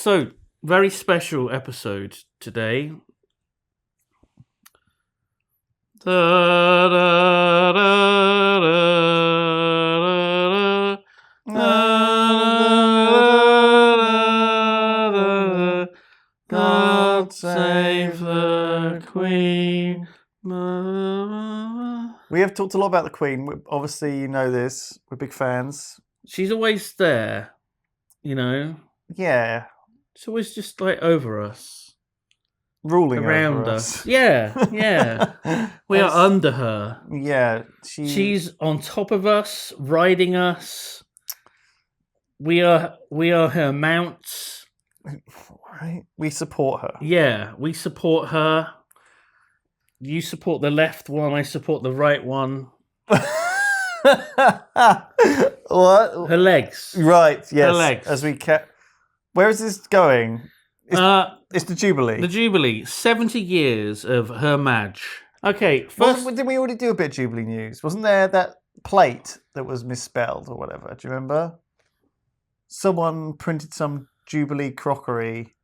So, very special episode today. Da, da, da, da, da, God save the Queen. We have talked a lot about the Queen. Obviously, you know this. We're big fans. She's always there, you know. Yeah. She's always just like over us. Ruling around over us. Yeah. We are under her. Yeah. She's on top of us, riding us. We are her mounts. Right. We support her. Yeah, we support her. You support the left one, I support the right one. What? Her legs. Right, yes. Her legs. As we Where is this going? It's the Jubilee. The Jubilee. 70 years of Her Madge. Okay, first... Didn't we already do a bit of Jubilee news? Wasn't there that plate that was misspelled or whatever? Do you remember? Someone printed some Jubilee crockery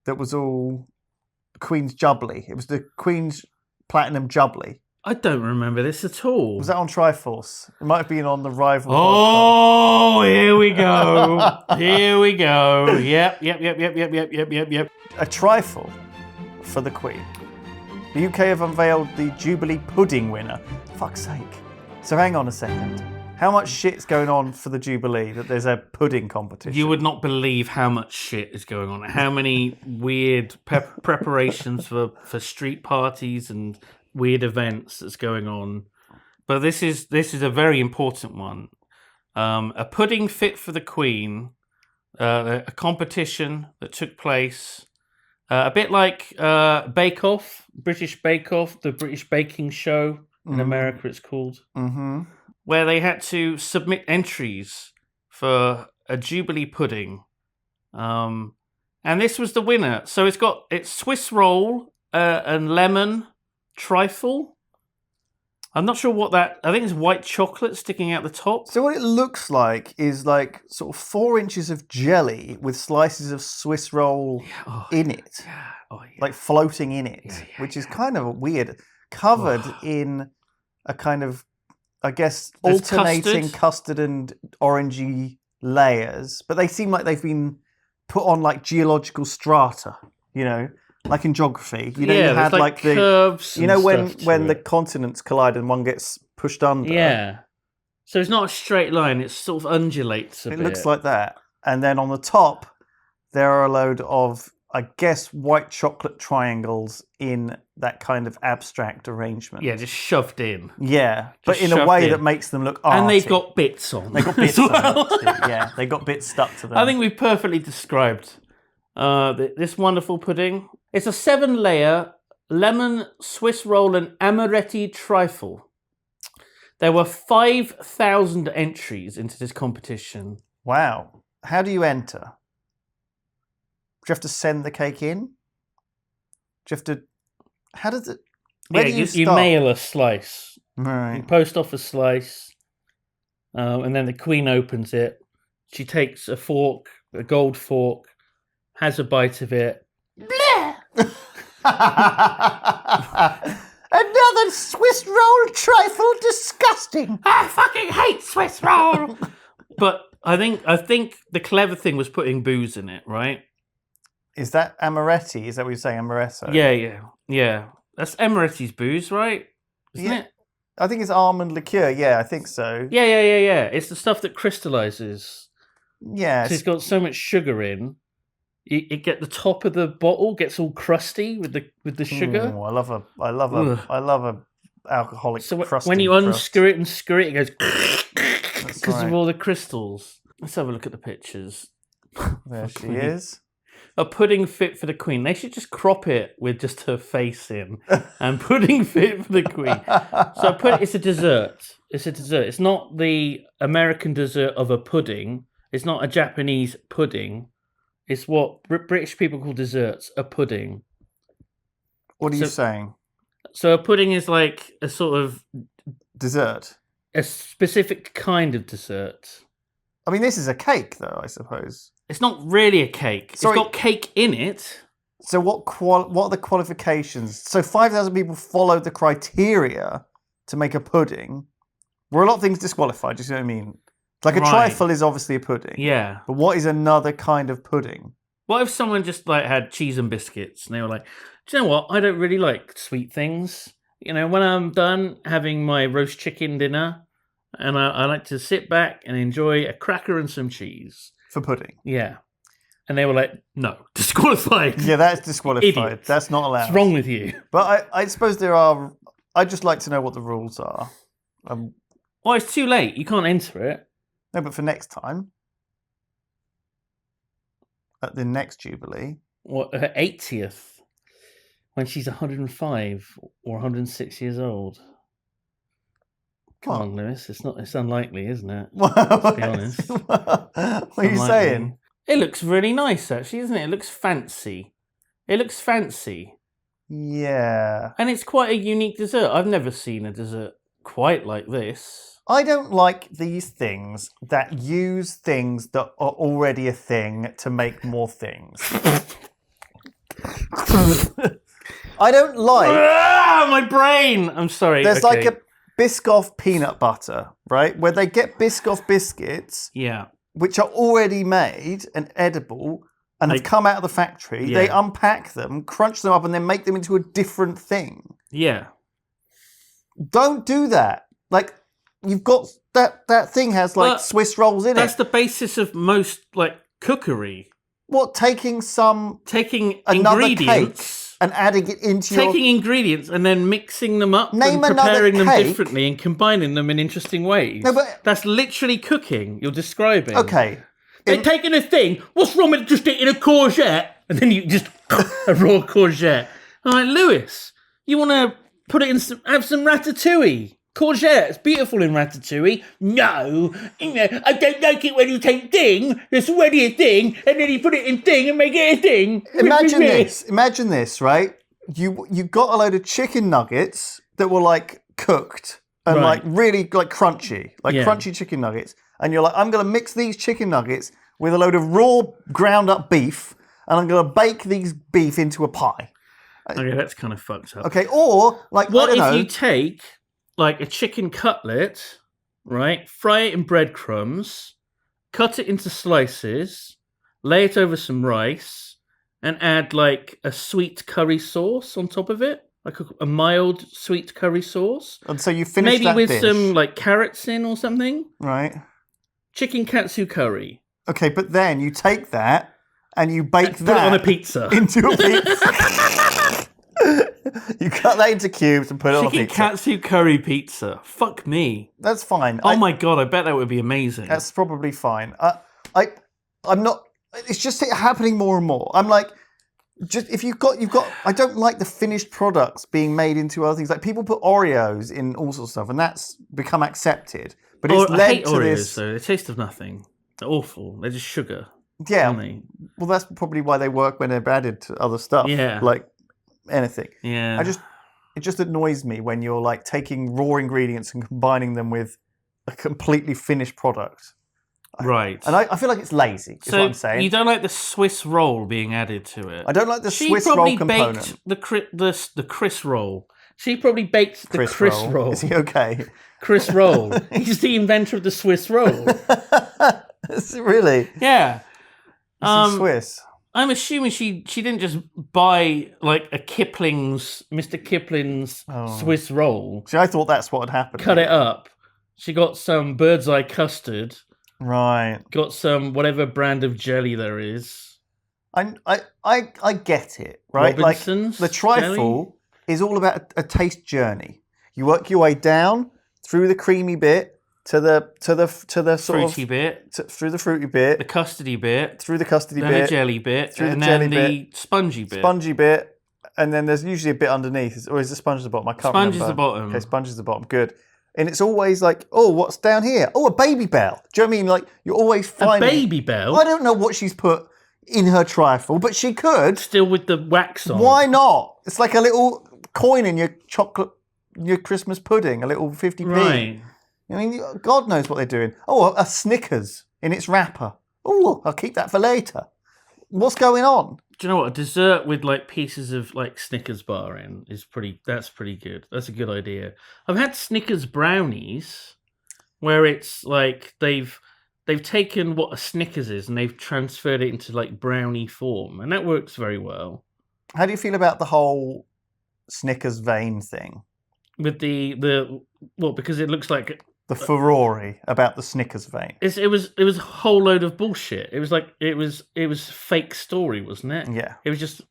that was all Queen's Jubilee. It was the Queen's Platinum Jubilee. I don't remember this at all. Was that on Triforce? It might have been on the Rival podcast. Oh, here we go. Here we go. Yep. A trifle for the Queen. The UK have unveiled the Jubilee pudding winner. Fuck's sake. So hang on a second. How much shit's going on for the Jubilee that there's a pudding competition? You would not believe how much shit is going on. How many weird preparations for street parties and weird events that's going on. But this is a very important one. A pudding fit for the Queen, a competition that took place, a bit like Bake Off, British Bake Off, the British baking show in America it's called, where they had to submit entries for a Jubilee pudding. And this was the winner. So it's Swiss roll and lemon trifle. I'm not sure what that... I think it's white chocolate sticking out the top. So what it looks like is like sort of 4 inches of jelly with slices of Swiss roll in it. Yeah. Oh, yeah. Like floating in it, which is kind of weird. Covered in a kind of, I guess, There's alternating custard and orangey layers. But they seem like they've been put on like geological strata, you know? Like in geography, you know, you had like the curves. You know when the continents collide and one gets pushed under. Yeah. So it's not a straight line; it sort of undulates a bit. It looks like that, and then on the top there are a load of, I guess, white chocolate triangles in that kind of abstract arrangement. Yeah, just shoved in. Yeah, but in a way that makes them look arty. And they've got bits on. They got bits on it too. Yeah, they got bits stuck to them. I think we've perfectly described this wonderful pudding. It's a 7-layer lemon Swiss roll and amaretti trifle. There were 5,000 entries into this competition. Wow. How do you enter? Do you have to send the cake in? Do you have to... How does it... Where do you start? You mail a slice. Right. You post off a slice, and then the Queen opens it. She takes a fork, a gold fork, has a bite of it. Another Swiss roll trifle, disgusting. I fucking hate Swiss roll. But I think the clever thing was putting booze in it, right? Is that amaretti? Is that what you're saying, amaretto? Yeah. That's Amaretti's booze, right? Isn't it? I think it's almond liqueur. Yeah, I think so. Yeah. It's the stuff that crystallizes. Yeah. It's got so much sugar in. You get the top of the bottle gets all crusty with the sugar. Ooh, I love a alcoholic. So crusty when you unscrew it and screw it, it goes because right. of all the crystals. Let's have a look at the pictures. There she is. A pudding fit for the Queen. They should just crop it with just her face in. And pudding fit for the Queen. So it's a dessert. It's a dessert. It's not the American dessert of a pudding. It's not a Japanese pudding. It's what British people call desserts, a pudding. What are you saying? So a pudding is like a sort of... Dessert? A specific kind of dessert. I mean, this is a cake, though, I suppose. It's not really a cake. Sorry. It's got cake in it. So what are the qualifications? So 5,000 people followed the criteria to make a pudding. Were a lot of things disqualified? Do you see what I mean? Like a trifle is obviously a pudding. Yeah. But what is another kind of pudding? What if someone just like had cheese and biscuits and they were like, do you know what? I don't really like sweet things. You know, when I'm done having my roast chicken dinner, and I like to sit back and enjoy a cracker and some cheese. For pudding? Yeah. And they were like, no, disqualified. Yeah, that's disqualified. Idiot. That's not allowed. What's wrong with you? But I suppose there are... I'd just like to know what the rules are. Well, it's too late. You can't enter it. No, but for next time. At the next Jubilee. What, her 80th? When she's 105 or 106 years old. Come on, Lewis. It's unlikely, isn't it? Let's be honest. What are you saying? It looks really nice, actually, isn't it? It looks fancy. Yeah. And it's quite a unique dessert. I've never seen a dessert quite like this. I don't like these things that use things that are already a thing to make more things. I don't like... my brain! I'm sorry. There's like a Biscoff peanut butter, right? Where they get Biscoff biscuits, which are already made and edible and have come out of the factory. They unpack them, crunch them up, and then make them into a different thing. Yeah. Don't do that. Like, you've got... That thing has, like, Swiss rolls in it. That's the basis of most, like, cookery. What, taking ingredients... and adding it into Taking ingredients and then mixing them up Name and preparing them cake. differently and combining them in interesting ways. No, but... That's literally cooking you're describing. Okay. They're taking a thing, what's wrong with just eating a courgette? And then you just a raw courgette. I'm like, Lewis, you want to put it in have some ratatouille? Courgette, it's beautiful in ratatouille. No, I don't like it when you take thing, there's already a thing, and then you put it in thing and make it a thing. Imagine this, right? You got a load of chicken nuggets that were like cooked and like really like crunchy, crunchy chicken nuggets. And you're like, I'm going to mix these chicken nuggets with a load of raw ground up beef, and I'm going to bake these beef into a pie. Okay, that's kind of fucked up. Okay, or like, what I don't know. You take like a chicken cutlet, right? Fry it in breadcrumbs, cut it into slices, lay it over some rice, and add like a sweet curry sauce on top of it, like a mild sweet curry sauce. And so you finish maybe that with dish. some like carrots in or something. Right. Chicken katsu curry. Okay, but then you take that and you bake that put it on a pizza. Into a pizza. You cut that into cubes and put it on a pizza. Chicken katsu curry pizza. Fuck me. That's fine. Oh my god, I bet that would be amazing. That's probably fine. I'm not. It's just happening more and more. I'm like, just if you've got. I don't like the finished products being made into other things. Like people put Oreos in all sorts of stuff, and that's become accepted. But it's led I hate to Oreos, this. though. They taste of nothing. They're awful. They're just sugar. Yeah. Aren't they? Well, that's probably why they work when they're added to other stuff. Yeah. Like anything. Yeah. It just annoys me when you're like taking raw ingredients and combining them with a completely finished product. Right. And I feel like it's lazy, is what I'm saying. You don't like the Swiss roll being added to it? I don't like the Swiss roll component. She probably baked the Chris roll. She probably baked the Chris roll. Is he okay? Chris roll. He's the inventor of the Swiss roll. Really? Yeah. Is he Swiss? I'm assuming she didn't just buy like a Mr. Kipling's Swiss roll. See, I thought that's what had happened. Cut it up. She got some bird's eye custard. Right. Got some whatever brand of jelly there is. I get it, right? Robinson's like the trifle is all about a taste journey. You work your way down through the creamy bit to the sort fruity of bit, through the fruity bit, the custardy bit, through the custardy then bit, the jelly bit, through and the then jelly the spongy bit, and then there's usually a bit underneath, or is the sponge at the bottom? I can't remember. Sponge is the bottom. Okay, sponge is the bottom. Good. And it's always like, oh, what's down here? Oh, a baby bell. Do you know what I mean? Like you're always finding a baby bell. I don't know what she's put in her trifle, but she could still with the wax on. Why not? It's like a little coin in your Christmas pudding, a little 50p. Right. I mean, God knows what they're doing. Oh, a Snickers in its wrapper. Oh, I'll keep that for later. What's going on? Do you know what? A dessert with like pieces of like Snickers bar in is that's pretty good. That's a good idea. I've had Snickers brownies where it's like they've taken what a Snickers is and they've transferred it into like brownie form, and that works very well. How do you feel about the whole Snickers vein thing? With the well, because it looks like the furore about the Snickers vein. It was a whole load of bullshit. It was like it was fake story, wasn't it? Yeah. It was just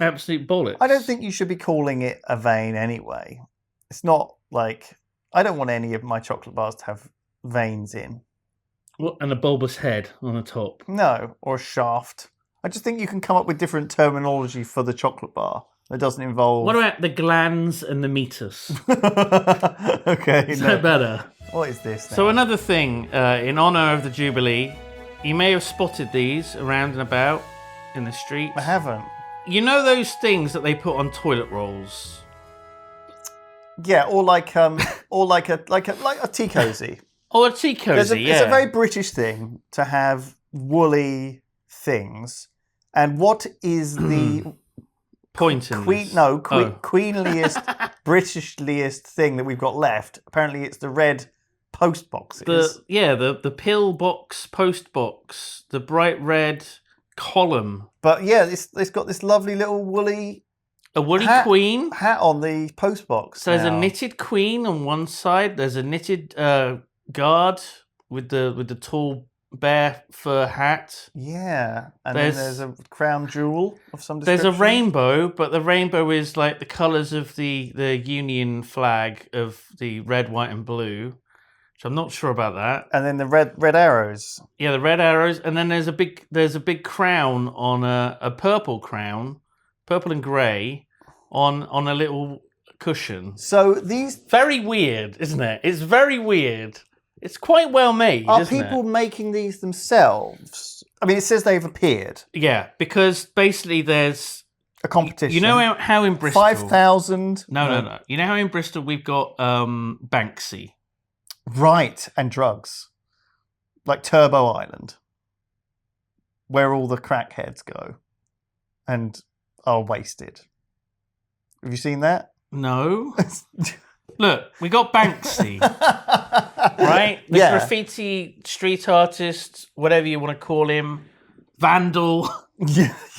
absolute bollocks. I don't think you should be calling it a vein anyway. It's not like I don't want any of my chocolate bars to have veins in. What, and a bulbous head on the top. No, or a shaft. I just think you can come up with different terminology for the chocolate bar that doesn't involve. What about the glands and the meatus? Okay, Is that better? What is this now? So another thing, in honour of the Jubilee, you may have spotted these around and about in the streets. I haven't. You know those things that they put on toilet rolls? Yeah, or like a tea cozy. Or a tea cozy, yeah. It's a very British thing to have woolly things. And what is the point in this? queenliest, Britishliest thing that we've got left? Apparently, it's the red post boxes. The pill box, post box, the bright red column. But yeah, it's got this lovely little woolly. A woolly queen hat on the post box. So there's a knitted queen on one side. There's a knitted guard with the tall bear fur hat. Yeah, and then there's a crown jewel of some description. There's a rainbow, but the rainbow is like the colours of the Union flag of the red, white, and blue. Which I'm not sure about that. And then the red arrows. Yeah, the red arrows, and then there's a big crown on a purple crown, purple and grey, on a little cushion. So these very weird, isn't it? It's very weird. It's quite well made. Are people making these themselves? I mean, it says they've appeared. Yeah, because basically there's a competition. You know how in Bristol 5,000. No. You know how in Bristol we've got Banksy, right, and drugs, like Turbo Island, where all the crackheads go and are wasted. Have you seen that? No. Look, we got Banksy, right? The graffiti street artist, whatever you want to call him, vandal.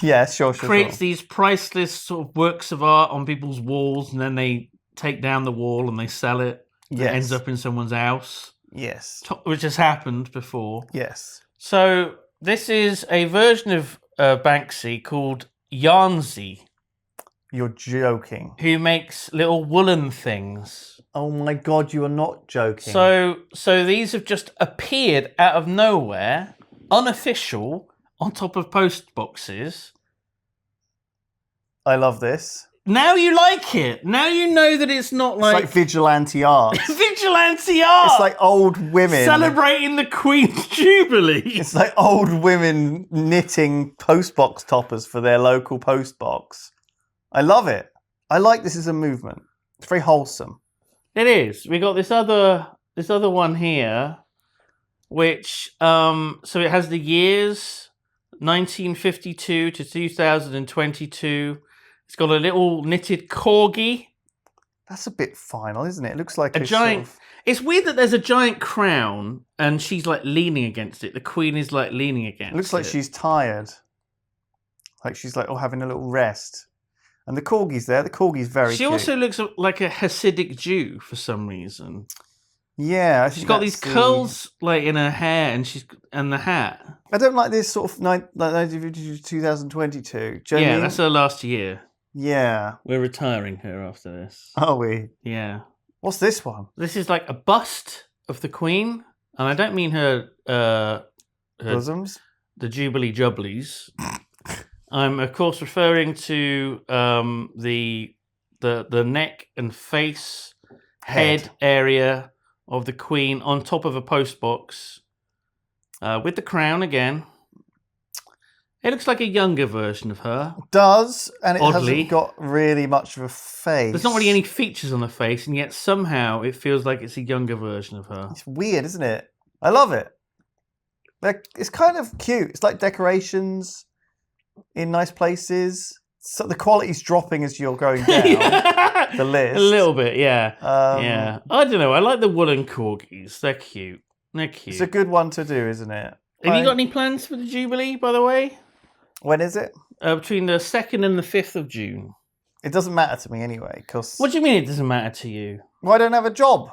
Yeah, sure. Creates these priceless sort of works of art on people's walls, and then they take down the wall and they sell it. Yes. It ends up in someone's house. Yes. Which has happened before. Yes. So this is a version of Banksy called Yarnsy. You're joking. Who makes little woolen things. Oh my God, you are not joking. So these have just appeared out of nowhere, unofficial, on top of post boxes. I love this. Now you like it. Now you know that it's not like... It's like vigilante art. Vigilante art! It's like old women... celebrating the Queen's Jubilee. It's like old women knitting postbox toppers for their local postbox. I love it. I like this as a movement. It's very wholesome. It is. We got this other one here, which so it has the years 1952 to 2022. It's got a little knitted corgi. That's a bit final, isn't it? It looks like a giant. It's weird that there's a giant crown and she's like leaning against it. The Queen is like leaning against it. It looks like she's tired. Like she's like having a little rest. And the corgi's there. The corgi's very cute. She also looks like a Hasidic Jew for some reason. Yeah, she's got these curls like in her hair, and the hat. I don't like this sort of 2022. Do you know what I mean? That's her last year. Yeah, we're retiring her after this. Are we? Yeah. What's this one? This is like a bust of the Queen, and I don't mean her bosoms, the Jubilee Jubblies. I'm of course referring to the neck and face, head area of the Queen on top of a postbox with the crown again. It looks like a younger version of her. It does, and it Oddly. hasn't got really much of a face. There's not really any features on the face, and yet somehow it feels like it's a younger version of her. It's weird, isn't it? I love it. It's kind of cute. It's like decorations in nice places. So the quality's dropping as you're going down the list. A little bit, yeah. Yeah. I don't know. I like the woolen corgis. They're cute. It's a good one to do, isn't it? Have you got any plans for the Jubilee, by the way? When is it? Between the 2nd and the 5th of June. It doesn't matter to me anyway, because... What do you mean it doesn't matter to you? Well, I don't have a job.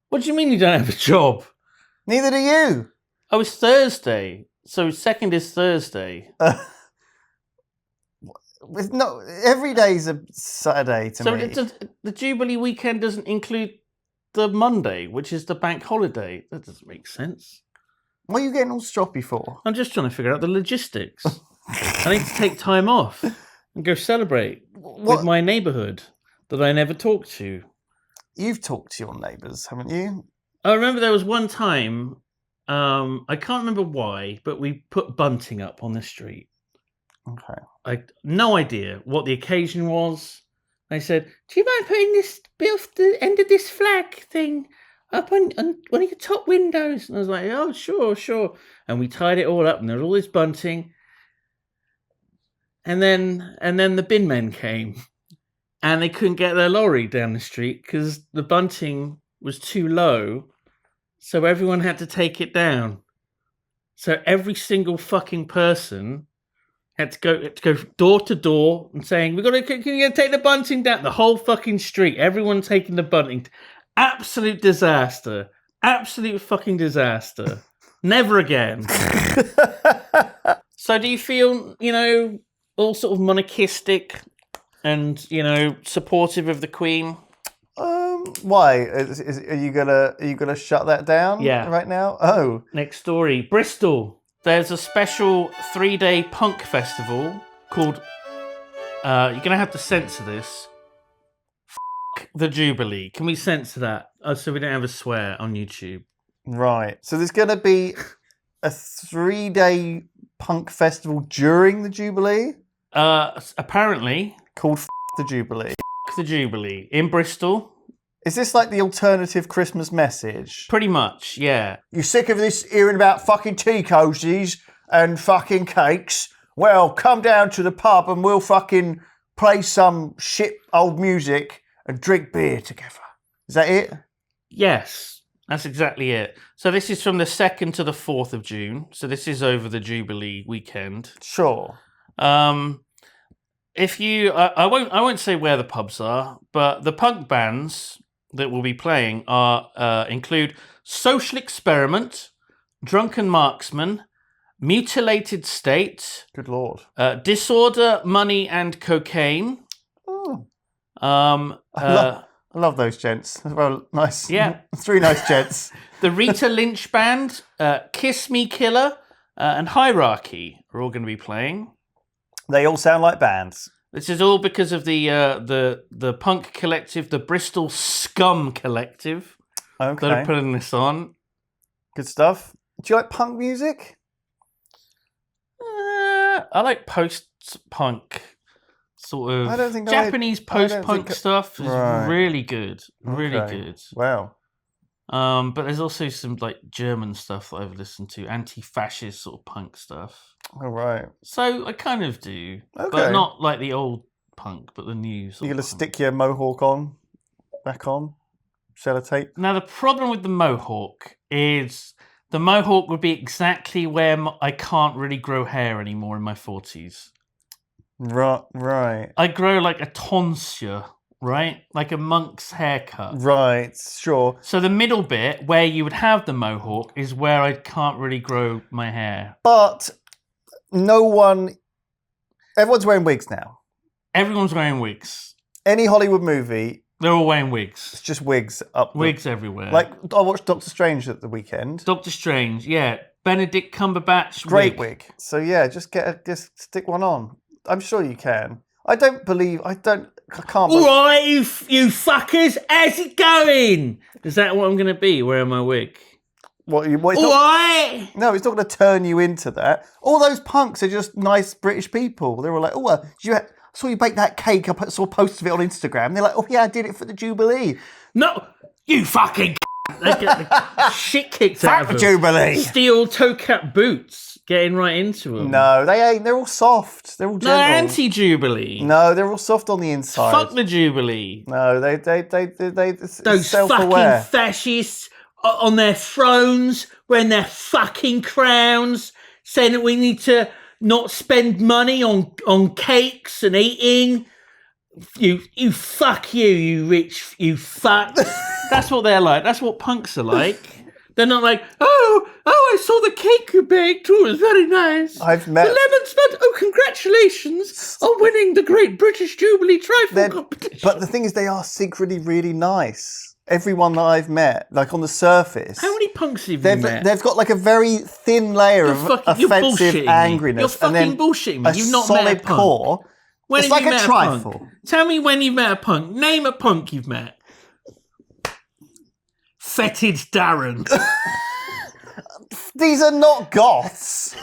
What do you mean you don't have a job? Neither do you. Oh, it's Thursday. So 2nd is Thursday. No, every day's a Saturday to me. So the Jubilee weekend doesn't include the Monday, which is the bank holiday. That doesn't make sense. What are you getting all stroppy for? I'm just trying to figure out the logistics. I need to take time off and go celebrate with my neighbourhood that I never talked to. You've talked to your neighbours, haven't you? I remember there was one time, I can't remember why, but we put bunting up on the street. Okay. No idea what the occasion was. They said, "Do you mind putting this the end of this flag thing up on one of your top windows?" And I was like, "Oh, sure." And we tied it all up, and there was all this bunting. And then the bin men came, and they couldn't get their lorry down the street because the bunting was too low, so everyone had to take it down. So every single fucking person had to go door to door and saying, can you take the bunting down? The whole fucking street, everyone taking the bunting. Absolute disaster. Absolute fucking disaster. Never again. So do you feel, all sort of monarchistic and, supportive of the Queen? Why? Are you gonna shut that down right now? Oh. Next story. Bristol. There's a special 3-day punk festival called, you're going to have to censor this, the Jubilee. Can we censor that? So we don't have a swear on YouTube. Right. So there's going to be a 3-day punk festival during the Jubilee? Apparently. Called the Jubilee. The Jubilee in Bristol. Is this like the alternative Christmas message? Pretty much, yeah. You sick of this hearing about fucking tea cozies and fucking cakes? Well, come down to the pub and we'll fucking play some shit old music and drink beer together. Is that it? Yes, that's exactly it. So this is from the 2nd to the 4th of June. So this is over the Jubilee weekend. Sure. If you, I won't say where the pubs are, but the punk bands that will be playing include Social Experiment, Drunken Marksman, Mutilated State. Good Lord. Disorder, Money and Cocaine. Oh. I love those gents. Well, nice. Yeah. 3 nice gents. The Rita Lynch Band, Kiss Me Killer, and Hierarchy are all going to be playing. They all sound like bands. This is all because of the punk collective, the Bristol Scum Collective. Okay. That are putting this on. Good stuff. Do you like punk music? I like post-punk sort of. I don't think Japanese post-punk stuff is really good. Really good. Wow. But there's also some like German stuff that I've listened to, anti-fascist sort of punk stuff. All right. So I kind of do, but not like the old punk, but the new. You're gonna stick your mohawk back on, sellotape. Now the problem with the mohawk is the mohawk would be exactly where I can't really grow hair anymore in my 40s. Right. I grow like a tonsure. Right? Like a monk's haircut. Right, sure. So the middle bit where you would have the mohawk is where I can't really grow my hair. But everyone's wearing wigs now. Everyone's wearing wigs. Any Hollywood movie, they're all wearing wigs. It's just wigs up. Wigs everywhere. Like, I watched Doctor Strange at the weekend. Doctor Strange, yeah. Benedict Cumberbatch Great wig. So yeah, just stick one on. I'm sure you can. I can't believe... All right, you fuckers, how's it going? Is that what I'm going to be, wearing my wig? All right! No, it's not going to turn you into that. All those punks are just nice British people. They were like, I saw you bake that cake. I saw posts of it on Instagram. They're like, oh yeah, I did it for the Jubilee. No, you fucking They get the shit kicked out of them. Jubilee. Steel toe cap boots getting right into them. No, they ain't. They're all soft. They're all gentle. No, anti-Jubilee. No, they're all soft on the inside. Fuck the Jubilee. No, they Those self-aware. fucking fascists on their thrones, wearing their fucking crowns, saying that we need to not spend money on cakes and eating. You fuck you rich, you fuck. That's what they're like. That's what punks are like. They're not like, oh, I saw the cake you baked. Oh, it was very nice. I've met... The lemon spud. Oh, congratulations on winning the Great British Jubilee Trifle competition. But the thing is, they are secretly really nice. Everyone that I've met, like on the surface. How many punks have you met? They've got like a very thin layer of offensive angriness. You're fucking and then bullshitting me. You've not solid met a punk. core. When it's have like you a met trifle. Punk? Tell me when you've met a punk. Name a punk you've met. Fetid Darren. These are not goths.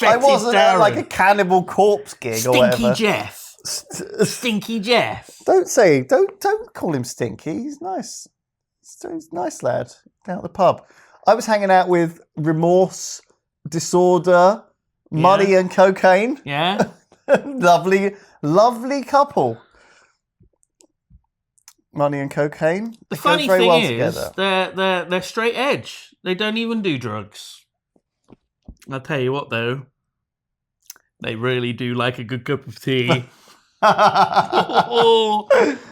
I wasn't at like a Cannibal Corpse gig or whatever. Stinky Jeff. Stinky Jeff. Don't call him Stinky. He's nice. He's a nice lad. Down at the pub. I was hanging out with Remorse, Disorder, Money and Cocaine. Yeah. lovely couple. Money and Cocaine. The funny thing is, they're straight edge. They don't even do drugs. I'll tell you what, though, they really do like a good cup of tea. They're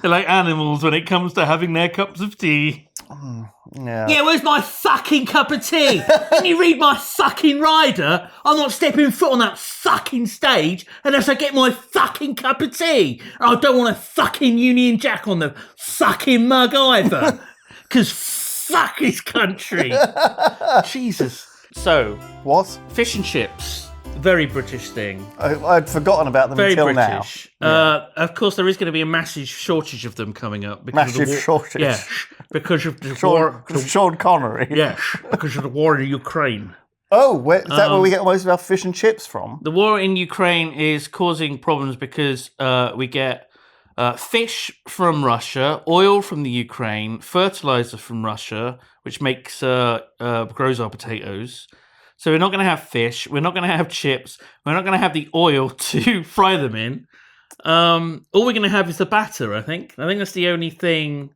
like animals when it comes to having their cups of tea. Yeah, where's my fucking cup of tea? Can you read my fucking rider? I'm not stepping foot on that fucking stage unless I get my fucking cup of tea. And I don't want a fucking Union Jack on the fucking mug either. Because fuck this country. Jesus. So, what? Fish and chips. Very British thing. I'd forgotten about them Very until British. now. Of course, there is going to be a massive shortage of them coming up. Shortage? Yeah, because of the war. Sean Connery? Yes, because of the war in Ukraine. Oh, is that where we get most of our fish and chips from? The war in Ukraine is causing problems because we get fish from Russia, oil from the Ukraine, fertilizer from Russia, which makes grows our potatoes. So we're not going to have fish. We're not going to have chips. We're not going to have the oil to fry them in. All we're going to have is the batter, I think. I think that's the only thing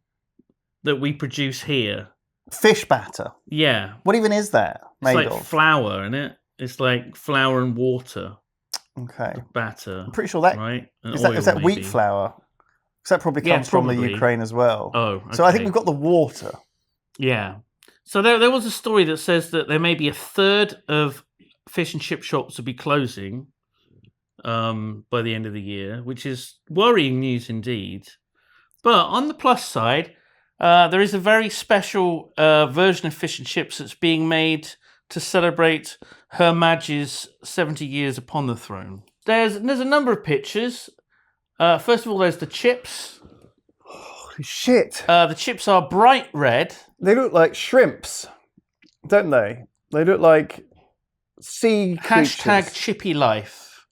that we produce here. Fish batter? Yeah. What even is that made It's like flour, isn't it? It's like flour and water. Okay. The batter. I'm pretty sure that... Right? Is that wheat flour? Because that probably comes from the Ukraine as well. Oh, okay. So I think we've got the water. Yeah. So there was a story that says that there may be a third of fish and chip shops will be closing by the end of the year, which is worrying news indeed. But on the plus side, there is a very special version of fish and chips that's being made to celebrate Her Majesty's 70 years upon the throne. There's a number of pictures. First of all, there's the chips. Holy shit. The chips are bright red. They look like shrimps, don't they? They look like sea creatures. Hashtag Chippy Life.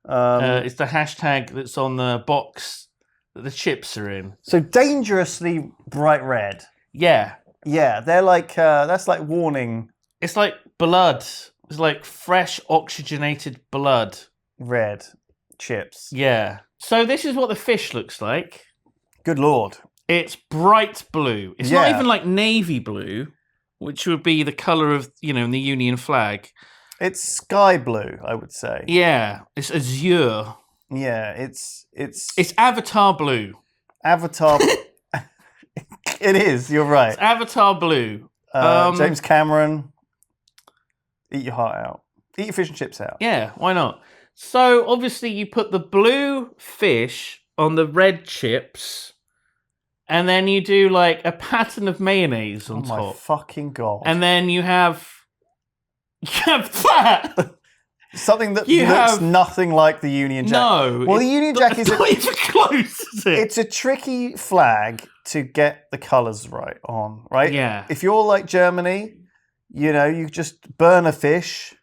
It's the hashtag that's on the box that the chips are in. So dangerously bright red. Yeah. Yeah, they're like, that's like warning. It's like blood. It's like fresh oxygenated blood. Red chips. Yeah. So this is what the fish looks like. Good Lord. It's bright blue. It's not even like navy blue, which would be the colour of, the Union flag. It's sky blue, I would say. Yeah. It's azure. Yeah, it's Avatar blue. Avatar. It is, you're right. It's Avatar blue. James Cameron, eat your heart out. Eat your fish and chips out. Yeah, why not? So, obviously, you put the blue fish on the red chips, and then you do, like, a pattern of mayonnaise on top. Oh, my fucking God. And then you have that! Something that looks nothing like the Union Jack. No. Well, the Union Jack is not even close, is it? It's a tricky flag to get the colours right on, right? Yeah. If you're like Germany, you just burn a fish,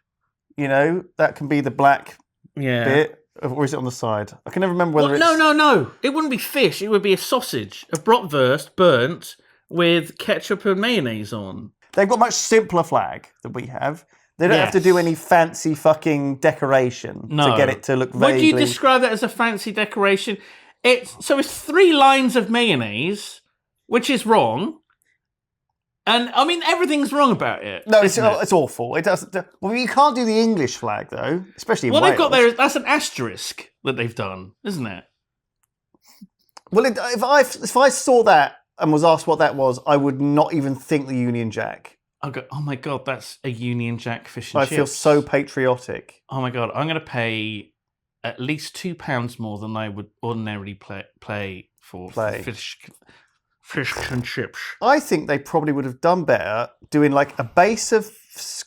that can be the black bit, or is it on the side? I can never remember whether it's... No. It wouldn't be fish. It would be a sausage. A bratwurst burnt with ketchup and mayonnaise on. They've got a much simpler flag than we have. They don't have to do any fancy fucking decoration to get it to look vaguely... Would you describe that as a fancy decoration? It's 3 lines of mayonnaise, which is wrong. And, I mean, everything's wrong about it. No, it's awful. It doesn't... Well, you can't do the English flag, though, especially in Wales. What they've got there, that's an asterisk that they've done, isn't it? Well, if I saw that and was asked what that was, I would not even think the Union Jack. I'll go, oh my God, that's a Union Jack fish and chips. I feel so patriotic. Oh my God, I'm going to pay at least £2 more than I would ordinarily play for fish and chips. I think they probably would have done better doing like a base of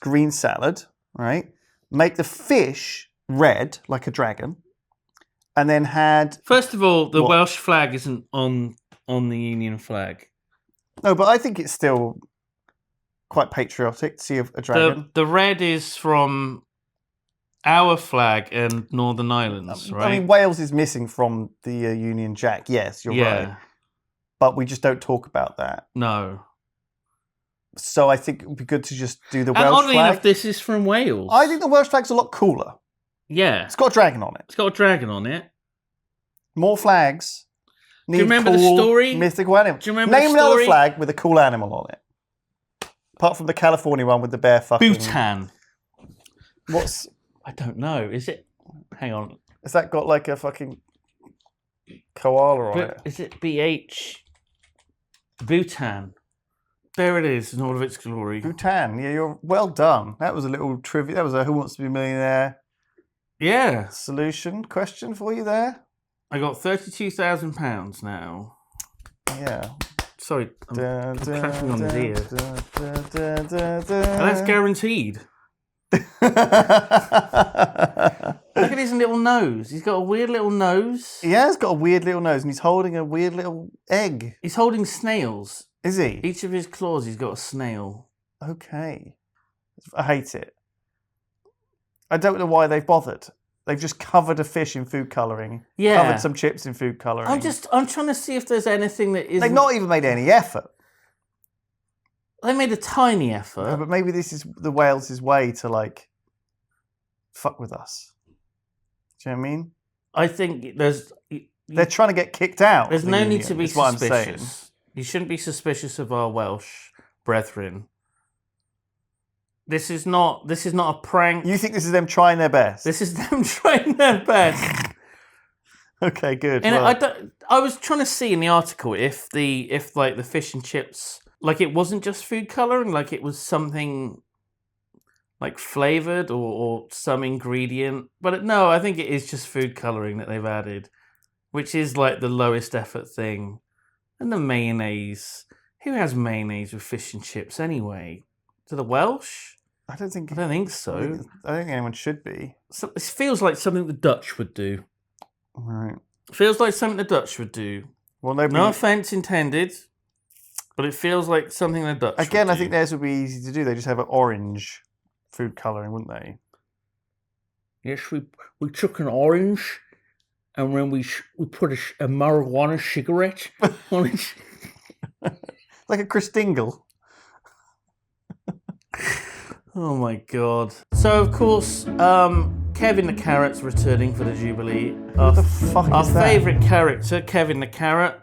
green salad, right? Make the fish red like a dragon, and then had... First of all, the Welsh flag isn't on the Union flag. No, but I think it's still quite patriotic to see a dragon. The red is from our flag and Northern Islands, right? I mean, Wales is missing from the Union Jack. Yes, you're right. But we just don't talk about that. No. So I think it would be good to just do the Welsh flag. Oddly enough, this is from Wales. I think the Welsh flag's a lot cooler. Yeah. It's got a dragon on it. It's got a dragon on it. More flags. Do you remember the story? Mythical animal. Do you remember Name the story? another flag with a cool animal on it. Apart from the California one with the bear fucking... Bhutan. What's... I don't know. Is it... Hang on. Has that got like a fucking koala on it? Is it BH? Bhutan. There it is in all of its glory. Bhutan. Yeah, you're well done. That was a little trivia. That was a Who Wants to Be a Millionaire solution question for you there. I got £32,000 now. Yeah. Sorry, I'm clapping on his ears. And that's guaranteed. Look at his little nose. He's got a weird little nose. Yeah, he's got a weird little nose, and he's holding a weird little egg. He's holding snails. Is he? Each of his claws, he's got a snail. Okay. I hate it. I don't know why they've bothered. They've just covered a fish in food colouring. Yeah. Covered some chips in food colouring. I'm trying to see if there's anything that isn't... They've not even made any effort. They made a tiny effort. No, but maybe this is the Wales' way to, like, fuck with us. Do you know what I mean? I think they're trying to get kicked out. There's no need to be suspicious. You shouldn't be suspicious of our Welsh brethren. This is not a prank. You think this is them trying their best? This is them trying their best. Okay, good. And I was trying to see in the article if the fish and chips, like, it wasn't just food colouring, like it was something like flavoured or some ingredient. But no, I think it is just food colouring that they've added, which is like the lowest effort thing. And the mayonnaise. Who has mayonnaise with fish and chips anyway? To the Welsh? I don't think so. I don't think anyone should be. So, this feels like something the Dutch would do. Right. Feels like something the Dutch would do. Well, no offence intended, but it feels like something the Dutch would do. I think theirs would be easy to do. They just have an orange food colouring, wouldn't they? Yes, we took an orange and then we put a marijuana cigarette on it. Like a Chris Dingle. Oh my God. So, of course, Kevin the Carrot's returning for the Jubilee. What the fuck is that? Our favourite character, Kevin the Carrot.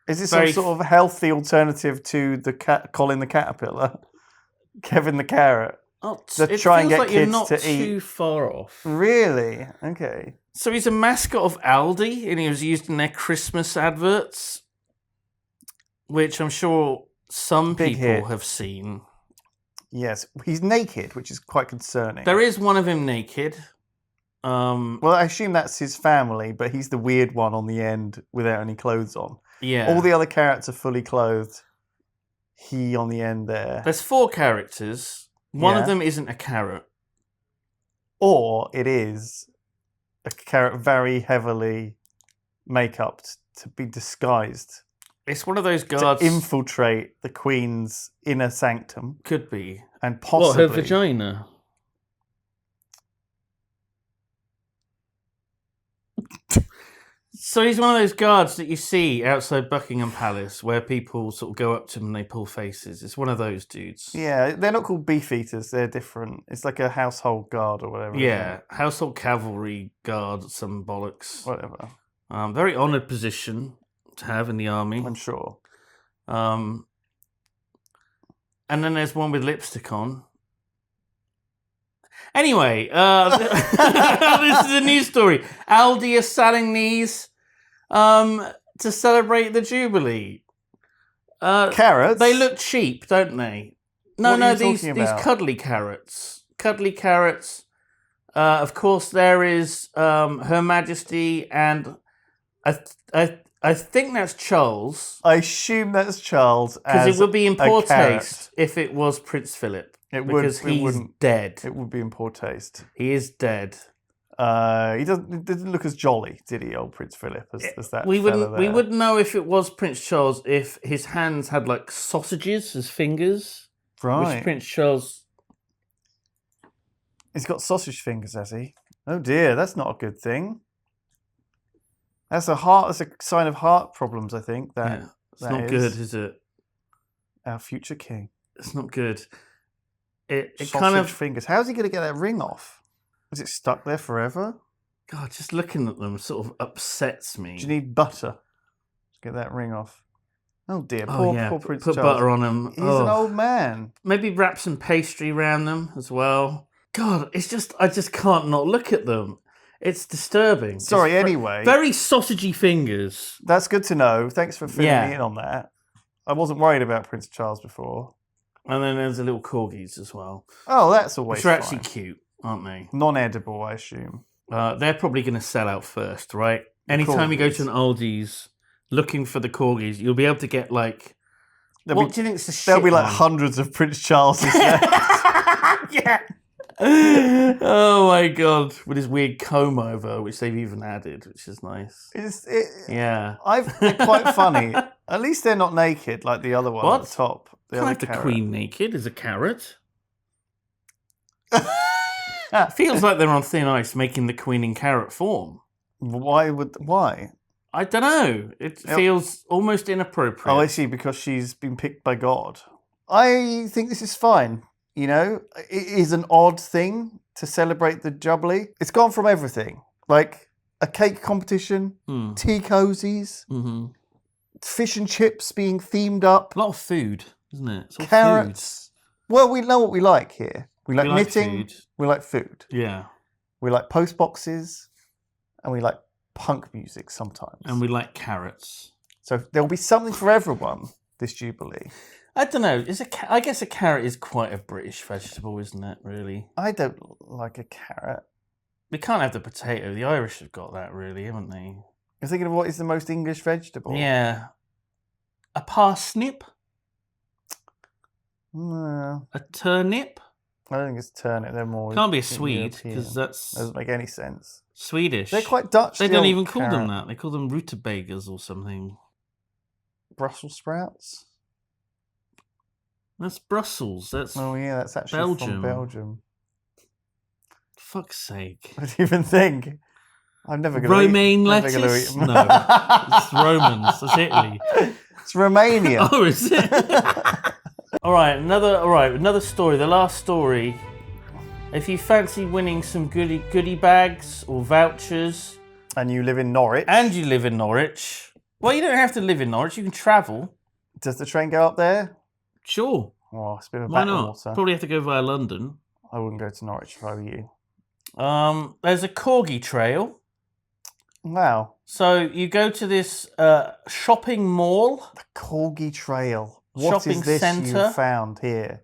Is this some sort of healthy alternative to the Colin the Caterpillar? Kevin the Carrot. It try and feels get like you're kids not to too eat. far off. Really? Okay. So he's a mascot of Aldi, and he was used in their Christmas adverts, which I'm sure some people have seen. Yes, he's naked, which is quite concerning. There is one of him naked. Well, I assume that's his family, but he's the weird one on the end without any clothes on. Yeah. All the other carrots are fully clothed. He on the end there. There's 4 characters. One of them isn't a carrot. Or it is a carrot very heavily make-upped to be disguised. It's one of those guards... To infiltrate the Queen's inner sanctum. Could be. And possibly... What, her vagina? So he's one of those guards that you see outside Buckingham Palace where people sort of go up to him and they pull faces. It's one of those dudes. Yeah, they're not called beefeaters. They're different. It's like a household guard or whatever. Yeah, household cavalry guard, some bollocks. Whatever. Very honoured position to have in the army. I'm sure. And then there's one with lipstick on. Anyway, this is a news story. Aldi are selling these to celebrate the Jubilee. Carrots? They look cheap, don't they? No, these cuddly carrots. Cuddly carrots. Of course, there is Her Majesty and I think that's Charles. I assume that's Charles. Because it would be in poor taste if it was Prince Philip. Because he's dead. It would be in poor taste. He is dead. He didn't look as jolly, did he, old Prince Philip, as that we fella there. We wouldn't know if it was Prince Charles if his hands had like sausages as fingers. Right. Which Prince Charles... He's got sausage fingers, has he? Oh dear, that's not a good thing. That's a sign of heart problems, I think. It's not good, is it? Our future king. It's not good. It sausage kind of fingers. How's he going to get that ring off? Was it stuck there forever? God, just looking at them sort of upsets me. Do you need butter to get that ring off? Oh dear, poor Prince Put Charles. butter on them. He's an old man. Maybe wrap some pastry around them as well. God, I just can't not look at them. It's disturbing. Sorry, anyway. Very sausagey fingers. That's good to know. Thanks for filling me in on that. I wasn't worried about Prince Charles before. And then there's the little corgis as well. Oh, that's always Which are actually cute, aren't they? Non-edible, I assume. They're probably going to sell out first, right? Anytime you go to an Aldi's looking for the corgis, you'll be able to get like... Do you think it's the shit There'll be like one? hundreds of Prince Charleses left. Yeah. Oh my God. With his weird comb over, which they've even added, which is nice. Yeah. They're quite funny. At least they're not naked like the other one at the top. Can't have the Queen naked as a carrot. Feels like they're on thin ice making the Queen in carrot form. Why? I don't know. It feels almost inappropriate. Oh, I see, because she's been picked by God. I think this is fine. You know, it is an odd thing to celebrate the Jubilee. It's gone from everything. Like a cake competition, tea cozies, fish and chips being themed up. A lot of food, isn't it? It's all carrots. Food. Well, we know what we like here. We like knitting. Food. We like food. Yeah. We like postboxes. And we like punk music sometimes. And we like carrots. So there'll be something for everyone this Jubilee. I don't know. I guess a carrot is quite a British vegetable, isn't it, really? I don't like a carrot. We can't have the potato. The Irish have got that, really, haven't they? You're thinking of what is the most English vegetable? Yeah. A parsnip? No. A turnip? I don't think it's turnip. They're more... Can't be a Swede, because that's... Doesn't make any sense. Swedish. They're quite Dutch. They don't even call them that. They call them rutabagas or something. Brussels sprouts? That's Brussels. That's that's actually Belgium. from Belgium. Fuck's sake. What do you even think? I'm never going to Romaine lettuce? No, it's Romans. That's Italy. It's Romania. Oh, is it? All right, another story. The last story. If you fancy winning some goodie bags or vouchers, and you live in Norwich, well, you don't have to live in Norwich. You can travel. Does the train go up there? Sure. Oh, it's a bit of a Why not? water. Probably have to go via London. I wouldn't go to Norwich if I were you. There's a corgi trail. Wow. So you go to this shopping mall. The Corgi Trail. What shopping is this centre. you found here?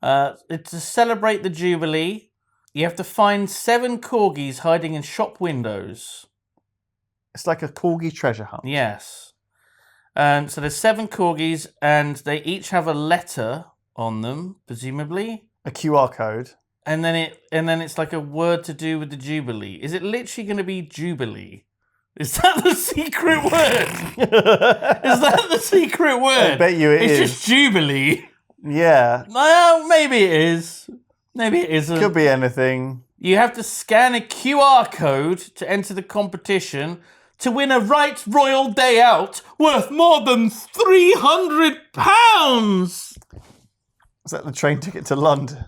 It's to celebrate the Jubilee. You have to find 7 corgis hiding in shop windows. It's like a Corgi treasure hunt. Yes. And so there's 7 corgis, and they each have a letter on them, presumably. A QR code. And then it's like a word to do with the Jubilee. Is it literally going to be Jubilee? Is that the secret word? Is that the secret word? I bet you it is. It's just Jubilee. Yeah. Well, maybe it is. Maybe it isn't. Could be anything. You have to scan a QR code to enter the competition to win a right royal day out worth more than £300. Is that the train ticket to London?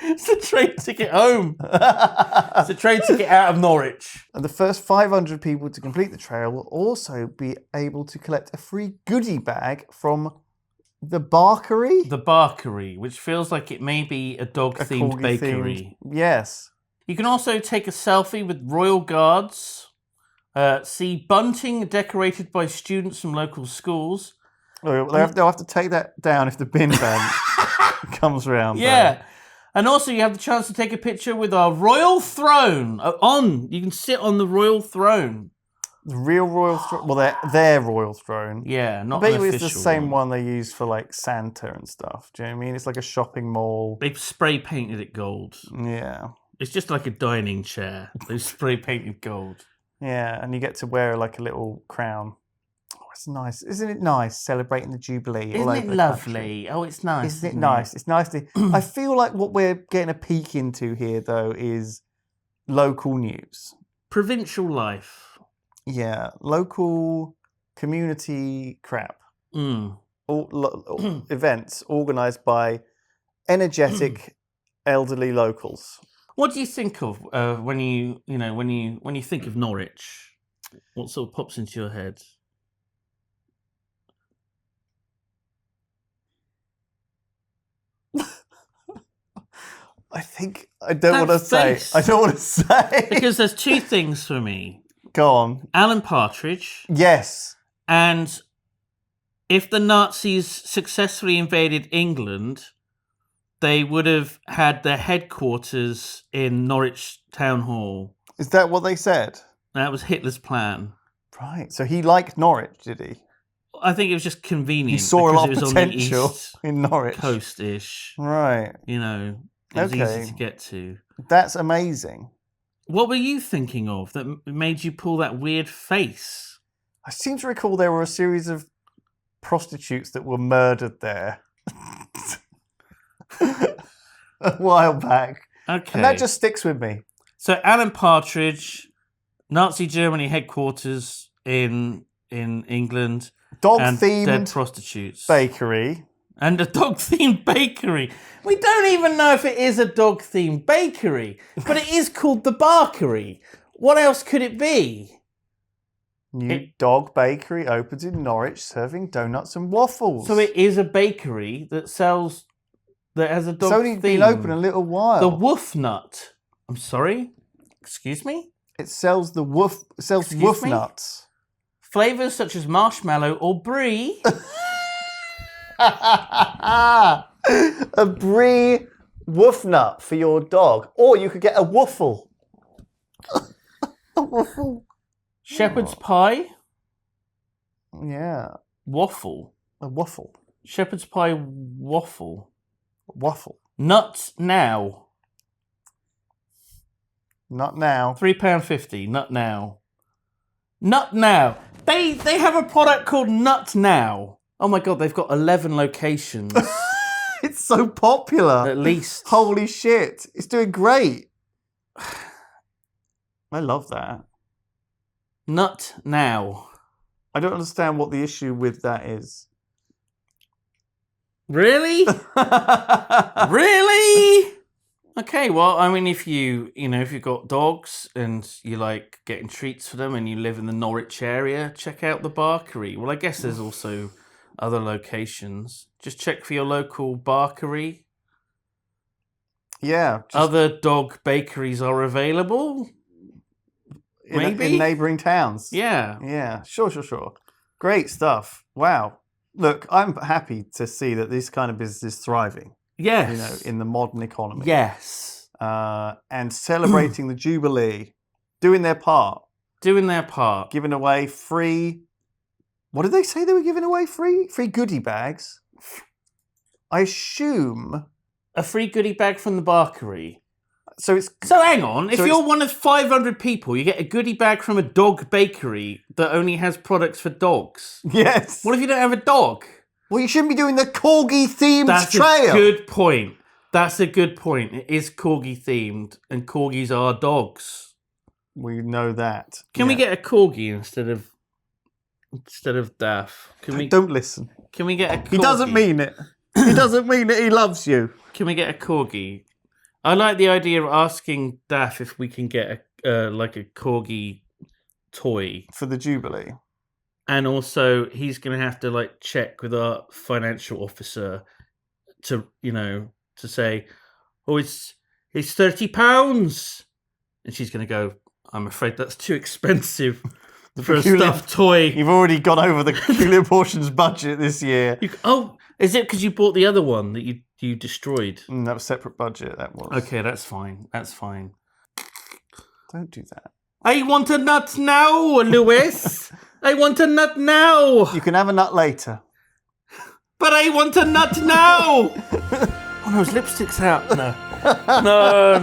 It's a train ticket home. It's a train ticket out of Norwich. And the first 500 people to complete the trail will also be able to collect a free goodie bag from the Barkery? The Barkery, which feels like it may be a dog-themed bakery. Yes. You can also take a selfie with royal guards, see bunting decorated by students from local schools. Oh, they'll have to take that down if the bin van comes round. Yeah. Though. And also you have the chance to take a picture with our royal throne. You can sit on the royal throne. The real royal throne? Well, their royal throne. Yeah, not I bet an you official it's the same one they use for like Santa and stuff. Do you know what I mean? It's like a shopping mall. They've spray painted it gold. Yeah. It's just like a dining chair. They've spray painted gold. Yeah, and you get to wear like a little crown. Oh, it's nice. Isn't it nice celebrating the Jubilee? Isn't it lovely? Oh, it's nice. Isn't it nice? It's nice to... I feel like what we're getting a peek into here, though, is local news. Provincial life. Yeah, local community crap. Events organised by energetic elderly locals. What do you think of when you think of Norwich? What sort of pops into your head? I don't want to say. I don't want to say because there's two things for me. Go on. Alan Partridge. Yes. And if the Nazis successfully invaded England, they would have had their headquarters in Norwich Town Hall. Is that what they said? That was Hitler's plan. Right. So he liked Norwich, did he? I think it was just convenient. He saw a lot of on potential the east in Norwich. coast-ish. Right. You know, it was easy to get to. That's amazing. What were you thinking of that made you pull that weird face? I seem to recall there were a series of prostitutes that were murdered there a while back. Okay. And that just sticks with me. So Alan Partridge, Nazi Germany headquarters in England. Dog-themed dead prostitutes. Bakery. And a dog-themed bakery. We don't even know if it is a dog-themed bakery, but it is called the Barkery. What else could it be? New dog bakery opens in Norwich, serving donuts and waffles. So it is a bakery that has a dog It's only been open a little while. The Woof Nut. I'm sorry? Excuse me? It sells woof nuts. Flavours such as marshmallow or brie. A brie woof nut for your dog. Or you could get a waffle. A waffle. Shepherd's pie. Yeah. Waffle. A waffle. Shepherd's pie waffle. Waffle. Nut now. Not now. £3.50. Nut now. Nut now. They have a product called Nut Now. Oh my god, they've got 11 locations. It's so popular. At least. Holy shit. It's doing great. I love that. Nut Now. I don't understand what the issue with that is. Really? Really? Okay, well, I mean, if you've got dogs and you like getting treats for them and you live in the Norwich area, check out the Barkery. Well, I guess there's also other locations. Just check for your local Barkery. Yeah. Other dog bakeries are available. Maybe? In neighbouring towns. Yeah. Yeah, sure. Great stuff. Wow. Look, I'm happy to see that this kind of business is thriving. Yes. In the modern economy. Yes. And celebrating the Jubilee. Doing their part. Giving away free... What did they say they were giving away? Free goodie bags? I assume... A free goodie bag from the Barkery. So hang on, if you're one of 500 people, you get a goodie bag from a dog bakery that only has products for dogs. Yes. What if you don't have a dog? Well, you shouldn't be doing the corgi-themed That's trail. a good point. It is corgi-themed, and corgis are dogs. We know that. Can we Yeah. get a corgi instead of Daff? Don't listen. Can we get a corgi? He doesn't mean it. He doesn't mean it. He loves you. Can we get a corgi? I like the idea of asking Daff if we can get a corgi toy For the Jubilee. and also he's going to have to check with our financial officer to say, oh, it's £30, and she's going to go, I'm afraid that's too expensive for a stuffed toy. You've already gone over the peculiar portions budget this year. Is it because you bought the other one that you destroyed? That was separate budget. That was. Okay, that's fine. Don't do that. I want a nut now, Lewis. I want a nut now. You can have a nut later. But I want a nut now. Oh no, his lipstick's out. No. No.